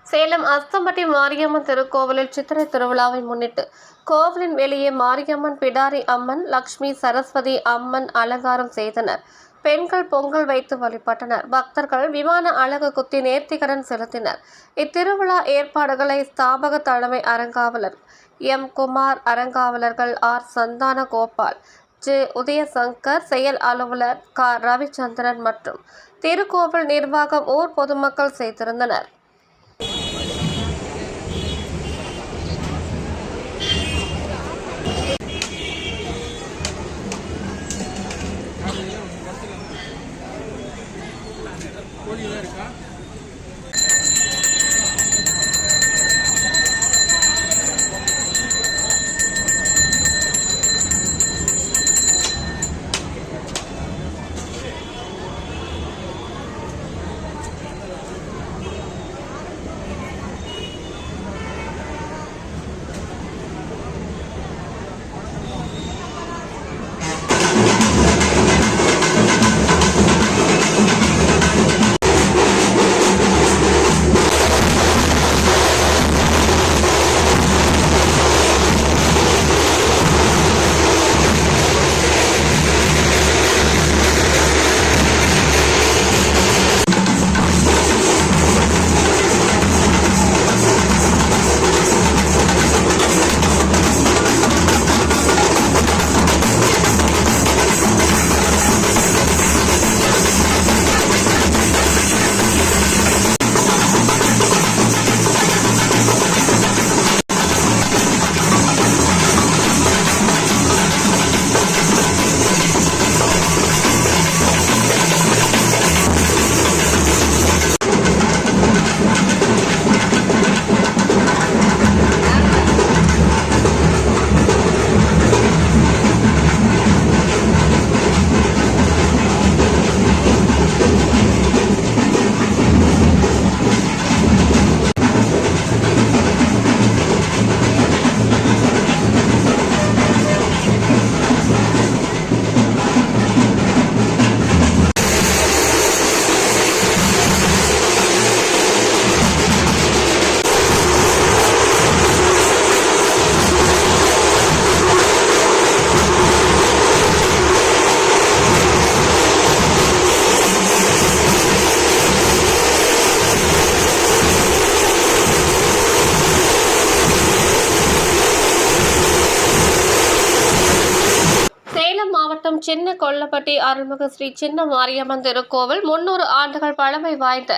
சேலம் அஸ்தம்பட்டி மாரியம்மன் திருக்கோவிலில் சித்திரை திருவிழாவை முன்னிட்டு கோவிலின் வெளியே மாரியம்மன், பிடாரி அம்மன், லட்சுமி, சரஸ்வதி அம்மன் அலங்காரம் செய்தனர். பெண்கள் பொங்கல் வைத்து வழிபட்டனர். பக்தர்கள் விமான அலகு குத்தி நேர்த்திக்கடன் செலுத்தினர். இத்திருவிழா ஏற்பாடுகளை ஸ்தாபக தலைமை அறங்காவலர் எம். குமார், அறங்காவலர்கள் ஆர். சந்தான கோபால், ஜே. உதயசங்கர், செயல் அலுவலர் க. ரவிச்சந்திரன் மற்றும் திருக்கோவில் நிர்வாகம், ஊர் பொதுமக்கள் செய்திருந்தனர். மாவட்டம் சின்ன கொல்லப்பட்டி அருள்மிகு ஸ்ரீ சின்ன மாரியம்மன் திருக்கோவில் 300 ஆண்டுகள் பழமை வாய்ந்த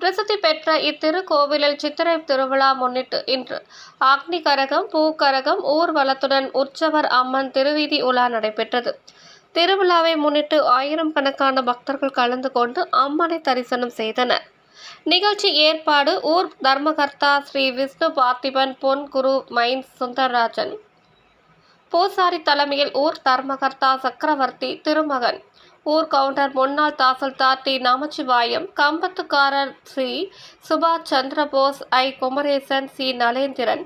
பிரசித்தி பெற்ற இத்திருக்கோவிலில் சித்திரை திருவிழா முன்னிட்டு இன்று அக்னி கரகம், பூக்கரகம், ஊர்வலத்துடன் உற்சவர் அம்மன் திருவீதி உலா நடைபெற்றது. திருவிழாவை முன்னிட்டு ஆயிரக்கணக்கான பக்தர்கள் கலந்து கொண்டு அம்மனை தரிசனம் செய்தனர். நிகழ்ச்சி ஏற்பாடு ஊர் தர்மகர்த்தா ஸ்ரீ விஷ்ணு பார்த்திபன், பொன் குரு மைன்ஸ் சுந்தரராஜன். பூசாரி தலைமையில் ஊர் தர்மகர்த்தா சக்கரவர்த்தி திருமகன், ஊர் கவுண்டர் முன்னாள் தாசில்தார் டி. நமச்சிவாயம், கம்பத்துக்காரர் ஸ்ரீ சுபாஷ் சந்திரபோஸ், ஐ. குமரேசன், சி. நலேந்திரன்,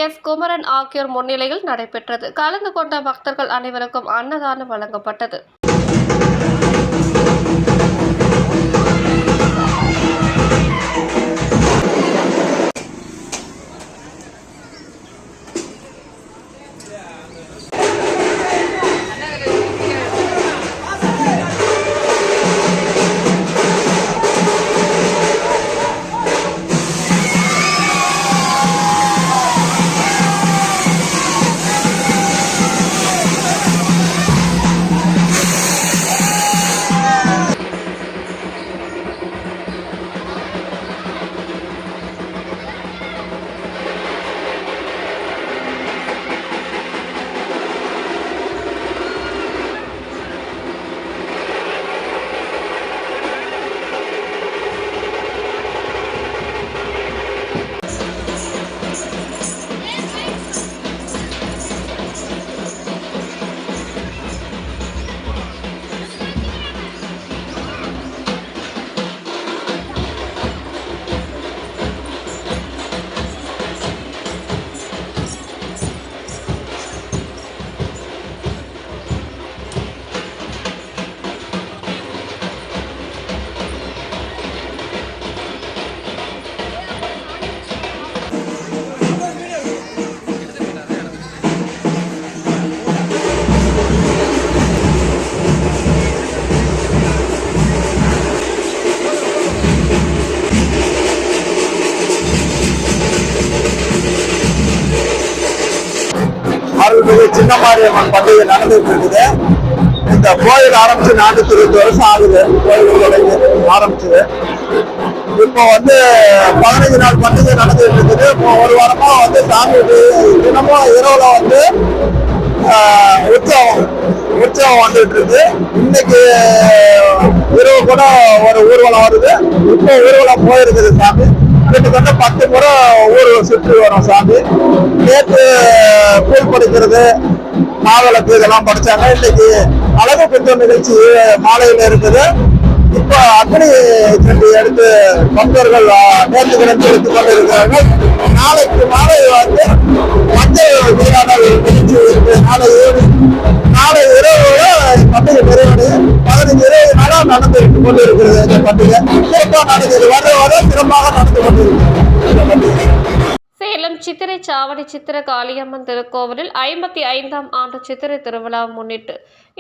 எஸ். குமரன் ஆகியோர் முன்னிலையில் நடைபெற்றது. கலந்து கொண்ட பக்தர்கள் அனைவருக்கும் அன்னதானம் வழங்கப்பட்டது. சின்ன மாரியம்மன் பண்டிகை நடந்துட்டு இருக்குது. இந்த கோயில் ஆரம்பிச்சு 420 வருஷம் ஆகுது. கோயில் ஆரம்பிச்சது. இப்போ 15 நாள் பண்டிகை நடந்துட்டு இருக்குது. இப்போ ஒரு வாரமா சாமி தினமும் இரவுல உற்சவம் வந்துட்டு இருக்கு. இன்னைக்கு இரவு கூட ஒரு ஊர்வலம் வருது. இப்போ ஊர்வலம் போயிருக்குது சாமி. கிட்டத்தட்ட 10 முறை ஊர் சுற்றி வரும் சாமி. நேற்று பூல் படிக்கிறது, மாவிளக்கு இதெல்லாம் படிச்சாங்க. இன்னைக்கு அழகு குற்றம் நிகழ்ச்சி மாலையில இருக்குது. இப்ப அக்னி சட்டி எடுத்து பக்தர்கள் நேர்த்தி கடன் எடுத்துக் கொண்டிருக்கிறார்கள். நாளைக்கு மாலை மஞ்சள் நீராடல் நிகழ்ச்சி இருக்கு. நாளை இரவு பண்டிகை நிறைவடையும். 15 இரவு நாளா நடந்து கொண்டிருக்கிறது. இந்த பண்டிகை சிறப்பாக நடந்தது. வர சிறப்பாக நடந்து கொண்டிருக்கிறது இந்த பண்டிகை. சேலம் சித்திரை சாவடி சித்திர காளியம்மன் திருக்கோவிலில் 55ஆம் ஆண்டு சித்திரை திருவிழா முன்னிட்டு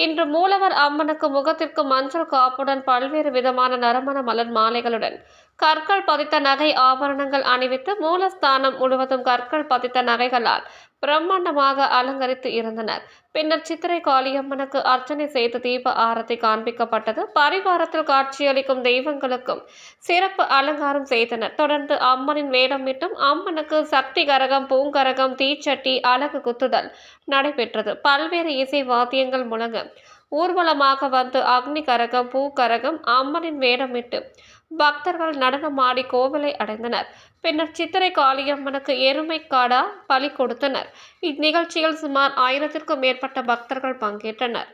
இன்று மூலவர் அம்மனுக்கு முகத்திற்கு மஞ்சள் காப்புடன் பல்வேறு விதமான நறுமண மலர் மாலைகளுடன் கற்கள் பதித்த நகை ஆபரணங்கள் அணிவித்து மூலஸ்தானம் முழுவதும் கற்கள் பதித்த நகைகளால் பிரம்மாண்டமாக அலங்கரித்து இருந்தனர். பின்னர் சித்திரை காளியம்மனுக்கு அர்ச்சனை செய்து தீப ஆரத்தி காண்பிக்கப்பட்டது. பரிவாரத்தில் காட்சியளிக்கும் தெய்வங்களுக்கும் சிறப்பு அலங்காரம் செய்தனர். தொடர்ந்து அம்மனின் வேடமிட்டும் அம்மனுக்கு சக்தி கரகம், பூங்கரகம், தீச்சட்டி, அழகு குத்துதல் நடைபெற்றது. பல்வேறு இசை வாத்தியங்கள் முழங்க ஊர்வலமாக அக்னி கரகம், பூக்கரகம், அம்மனின் வேடமிட்டு பக்தர்கள் நடனமாடி கோவிலை அடைந்தனர். பின்னர் சித்திரை காளியம்மனுக்கு எருமை காடா பலி கொடுத்தனர். இந்நிகழ்ச்சியில் சுமார் 1000க்கும் மேற்பட்ட பக்தர்கள் பங்கேற்றனர்.